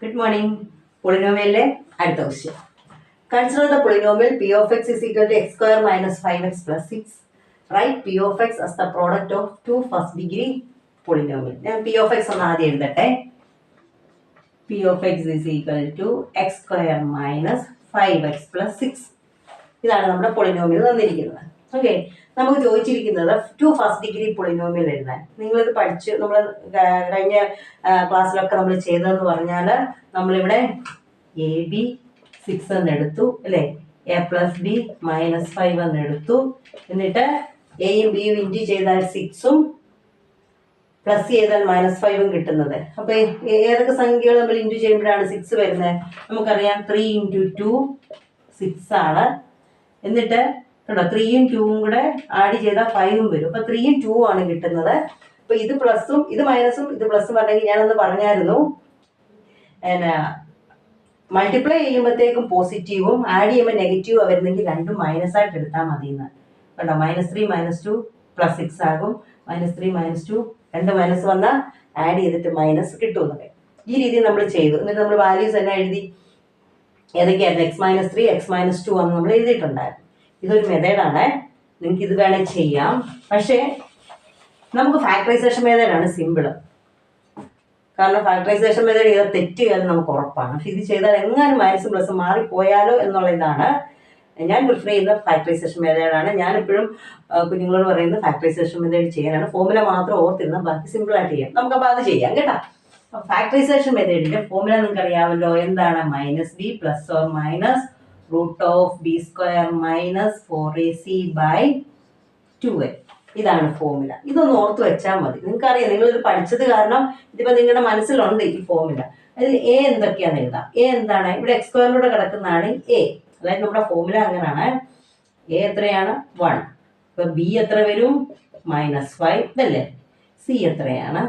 Good morning. Polynomial അടുത്ത question. Consider the polynomial p of x is equal to x square minus 5x plus 6. Write p of x as the product of two first degree polynomial. ഞാൻ p of x ഒന്ന് ആദ്യം എഴുതട്ടെ. p of x is equal to x square minus 5x plus 6. ഇതാണ് നമ്മുടെ polynomial തന്നിരിക്കുന്നത്. Okay, നമുക്ക് ചോദിച്ചിരിക്കുന്നത് to first degree polynomial എഴുതാൻ. നിങ്ങളിത് പഠിച്ച് നമ്മൾ കഴിഞ്ഞ ക്ലാസ്സിലൊക്കെ നമ്മൾ ചെയ്തതെന്ന് പറഞ്ഞാൽ നമ്മളിവിടെ എ ബി 6 എന്നെടുത്തു അല്ലേ, എ പ്ലസ് ബി -5 എന്നെടുത്തു. എന്നിട്ട് എയും ബിയും ഇൻറ്റു ചെയ്താൽ 6ഉം പ്ലസ് ചെയ്താൽ -5ഉം കിട്ടുന്നത്. അപ്പോൾ ഏതൊക്കെ സംഖ്യകൾ നമ്മൾ ഇൻറ്റു ചെയ്യുമ്പോഴാണ് 6 വരുന്നത്? നമുക്കറിയാം 3 × 2 6 ആണ്. എന്നിട്ട് 3ഉം 2ഉം കൂടെ ആഡ് ചെയ്താൽ 5ഉം വരും. അപ്പോൾ 3ഉം 2ഉം ആണ് കിട്ടുന്നത്. അപ്പോൾ ഇത് പ്ലസും ഇത് മൈനസും ഇത് പ്ലസും പറഞ്ഞെങ്കിൽ ഞാനൊന്ന് പറഞ്ഞായിരുന്നു, മൾട്ടിപ്ലൈ ചെയ്യുമ്പോഴത്തേക്കും പോസിറ്റീവും ആഡ് ചെയ്യുമ്പോൾ നെഗറ്റീവും വരുന്നെങ്കിൽ രണ്ടും മൈനസായിട്ട് എടുത്താൽ മതി എന്ന് കണ്ടോ. -3 -2 +6 ആകും. -3 -2 രണ്ട് മൈനസ് വന്നാൽ ആഡ് ചെയ്തിട്ട് മൈനസ് കിട്ടുമെന്നൊക്കെ ഈ രീതിയിൽ നമ്മൾ ചെയ്തു. എന്നിട്ട് നമ്മൾ വാല്യൂസ് തന്നെ എഴുതി. ഏതൊക്കെയായിരുന്നു? x-3 x-2 എന്ന് നമ്മൾ എഴുതിയിട്ടുണ്ടായിരുന്നു. ഇതൊരു മെത്തേഡാണ്, നിങ്ങൾക്ക് ഇത് വേണേൽ ചെയ്യാം. പക്ഷേ നമുക്ക് ഫാക്ടറൈസേഷൻ മെത്തേഡാണ് സിമ്പിള്. കാരണം ഫാക്ടറൈസേഷൻ മെത്തേഡ് ചെയ്താൽ തെറ്റുകയെന്ന് നമുക്ക് ഉറപ്പാണ്. പക്ഷെ ഇത് ചെയ്താൽ എങ്ങാനും മൈനസും പ്ലസും മാറിപ്പോയാലോ എന്നുള്ള ഇതാണ് ഞാൻ പ്രിഫർ ചെയ്യുന്ന ഫാക്ടറൈസേഷൻ മെത്തേഡാണ്. ഞാനെപ്പോഴും കുഞ്ഞുങ്ങളോട് പറയുന്നത് ഫാക്ടറൈസേഷൻ മെത്തേഡ് ചെയ്യാനാണ്. ഫോർമുല മാത്രം ഓർത്തിരുന്നാൽ ബാക്കി സിമ്പിളായിട്ട് ചെയ്യാം. നമുക്കപ്പോൾ അത് ചെയ്യാം കേട്ടോ. ഫാക്ടറൈസേഷൻ മെത്തേഡിന്റെ ഫോർമുല നിങ്ങൾക്ക് അറിയാമല്ലോ. എന്താണ്? -b ± √b² - 4ac/2a. ഇതാണ് ഫോർമുല. ഇതൊന്ന് ഓർത്ത് വെച്ചാൽ മതി. നിങ്ങൾക്കറിയാം, നിങ്ങളിത് പഠിച്ചത് കാരണം ഇതിപ്പോൾ നിങ്ങളുടെ മനസ്സിലുണ്ട് ഈ ഫോർമുല. അതിൽ എ എന്തൊക്കെയാണെന്ന് എഴുതാം. എ എന്താണ്? ഇവിടെ x² കിടക്കുന്നതാണ് എ. അതായത് നമ്മുടെ ഫോർമുല അങ്ങനെയാണ്. എ എത്രയാണ്? 1. ഇപ്പൊ ബി എത്ര വരും? -5 ഇതല്ലേ. സി എത്രയാണ്?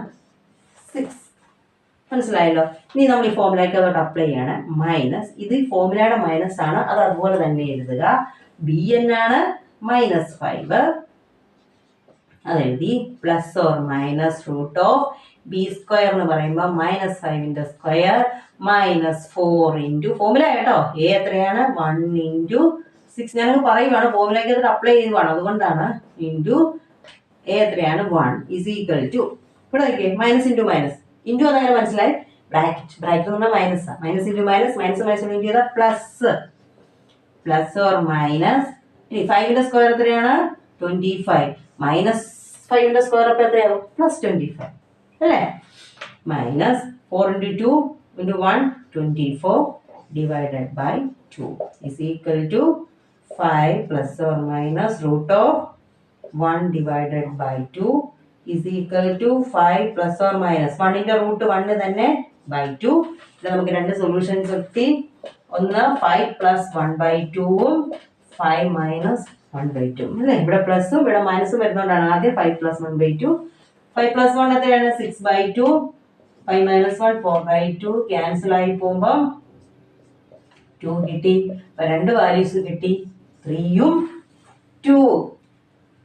6. മനസ്സിലായല്ലോ. ഇനി നമ്മൾ ഈ ഫോർമുലയ്ക്ക് അതോട്ട് അപ്ലൈ ചെയ്യാണ്. ഇത് ഫോർമുലയുടെ മൈനസ് ആണ്, അത് അതുപോലെ തന്നെ എഴുതുക. ബി എന്നാണ്? -5 അതെഴുതി. ± √b² എന്ന് പറയുമ്പോൾ -5ന്റെ സ്ക്വയർ -4 × ഫോർമുല കേട്ടോ. എ എത്രയാണ്? 1 × 6. ഞാനത് പറയുവാണ്, ഫോർമുലയ്ക്ക് അത് അപ്ലൈ ചെയ്യുവാണ്, അതുകൊണ്ടാണ്. × എ എത്രയാണ്? 1 = ഇവിടെ നോക്കിയേ, മൈനസ് ഇൻറ്റു മൈനസ് ഇൻറ്റു അതങ്ങനെ മനസ്സിലായി. ബ്രാക്കറ്റ് എന്ന് പറഞ്ഞാൽ minus. Minus into minus into ചെയ്താൽ പ്ലസ് ഇനി 5ന്റെ സ്ക്വയർ എത്രയാണ്? 25. -5ന്റെ സ്ക്വയർ അപ്പോൾ എത്രയാവും? +25 അല്ലേ. -4 × 2 × 1 24 / 2 = 5 ± √1 / 2 = 5 ± 1ന്റെ റൂട്ട് 1 തന്നെ /2. ഇവിടെ നമുക്ക് രണ്ട് സൊല്യൂഷൻസ് കിട്ടി. ഒന്ന് 5 + 1/2ഉം 5 - 1/2 അല്ലേ. ഇവിടെ പ്ലസും ഇവിടെ മൈനസും വരുന്നതുകൊണ്ടാണ് ആദ്യം 5 + 1/2. 5 + 1 എത്രയാണ്? 6/2. 5 - 1 4/2. ക്യാൻസൽ ആയി പോകുമ്പോൾ 2 കിട്ടി. രണ്ട് വാല്യൂസ് കിട്ടി, 3ഉം 2ഉം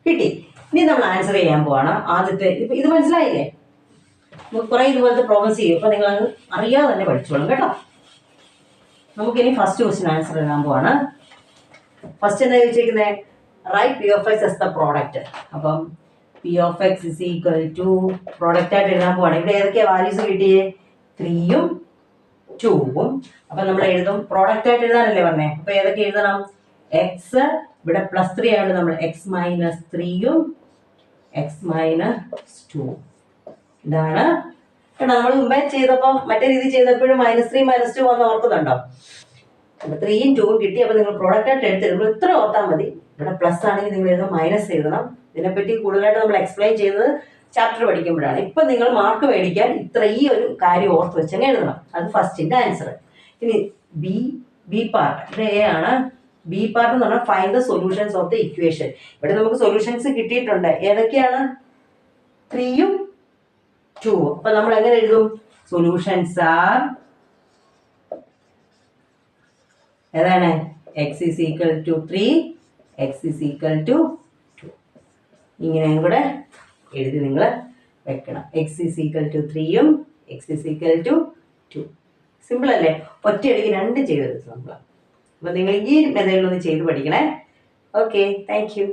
കിട്ടി. ഇനി നമ്മൾ ആൻസർ ചെയ്യാൻ പോവാണ്. ആദ്യത്തെ ഇത് മനസ്സിലായില്ലേ? കുറെ ഇതുപോലത്തെ പ്രോബ്ലംസ് ചെയ്യും. അപ്പൊ നിങ്ങൾ അറിയാതെ തന്നെ പഠിച്ചോളും കേട്ടോ. നമുക്കിനി ഫസ്റ്റ് ക്വസ്റ്റ്യൻ ആൻസർ എഴുതാൻ പോവാണ്. ഫസ്റ്റ് എന്താ ചോദിച്ചിരിക്കുന്നത്? Right p of x as the product. അപ്പം p of x = പ്രോഡക്റ്റ് ആയിട്ട് എഴുതാൻ പോവാണ്. ഇവിടെ ഏതൊക്കെയാ വാല്യൂസ് കിട്ടിയേ? 3ഉം 2ഉം. അപ്പൊ നമ്മൾ എഴുതും, പ്രോഡക്റ്റ് ആയിട്ട് എഴുതാനല്ലേ പറഞ്ഞേ. അപ്പൊ ഏതൊക്കെ എഴുതണം? എക്സ് ഇവിടെ +3 ആയതുകൊണ്ട് നമ്മൾ x - 3ഉം x - 2. ഇതാണ് കേട്ടോ. നമ്മൾ മുമ്പേ ചെയ്തപ്പോൾ മറ്റേ രീതി ചെയ്തപ്പോഴും -3 -2 വന്ന് ഓർക്കുന്നുണ്ടോ? അപ്പൊ 3ഉം 2ഉം കിട്ടി. അപ്പൊ നിങ്ങൾ പ്രോഡക്റ്റ് ആയിട്ട് എടുത്തിരുമ്പോൾ ഇത്ര ഓർത്താൽ മതി. ഇവിടെ പ്ലസ് ആണെങ്കിൽ നിങ്ങൾ എഴുതും, മൈനസ് എഴുതണം. ഇതിനെപ്പറ്റി കൂടുതലായിട്ട് നമ്മൾ എക്സ്പ്ലെയിൻ ചെയ്തത് ചാപ്റ്റർ പഠിക്കുമ്പോഴാണ്. ഇപ്പൊ നിങ്ങൾ മാർക്ക് മേടിക്കാൻ ഈ ഒരു കാര്യം ഓർത്ത് വെച്ചങ്ങ് എഴുതണം. അത് ഫസ്റ്റിന്റെ ആൻസർ. ഇനി ബി പാർട്ട്, ഇത് എ ആണ്. ബി പാർട്ട് എന്ന് പറഞ്ഞാൽ find the solutions of the equation. ഇവിടെ നമുക്ക് സൊല്യൂഷൻസ് കിട്ടിയിട്ടുണ്ട്. ഏതൊക്കെയാണ്? 3ഉം 2ഉം. അപ്പൊ നമ്മൾ എങ്ങനെ എഴുതും? സൊല്യൂഷൻസ് ആർ ഏതാണ്? x = 3, x = 2. ഇങ്ങനെയും കൂടെ എഴുതി നിങ്ങൾ വെക്കണം. x = 3ഉം x = 2. സിമ്പിൾ അല്ലേ? ഒറ്റയടിക്ക് രണ്ടും ചെയ്തെടുത്തു നമ്മൾ. അപ്പോൾ നിങ്ങൾ ഈ മെത്തേഡിലൊന്ന് ചെയ്ത് പഠിക്കണേ. Okay, thank you.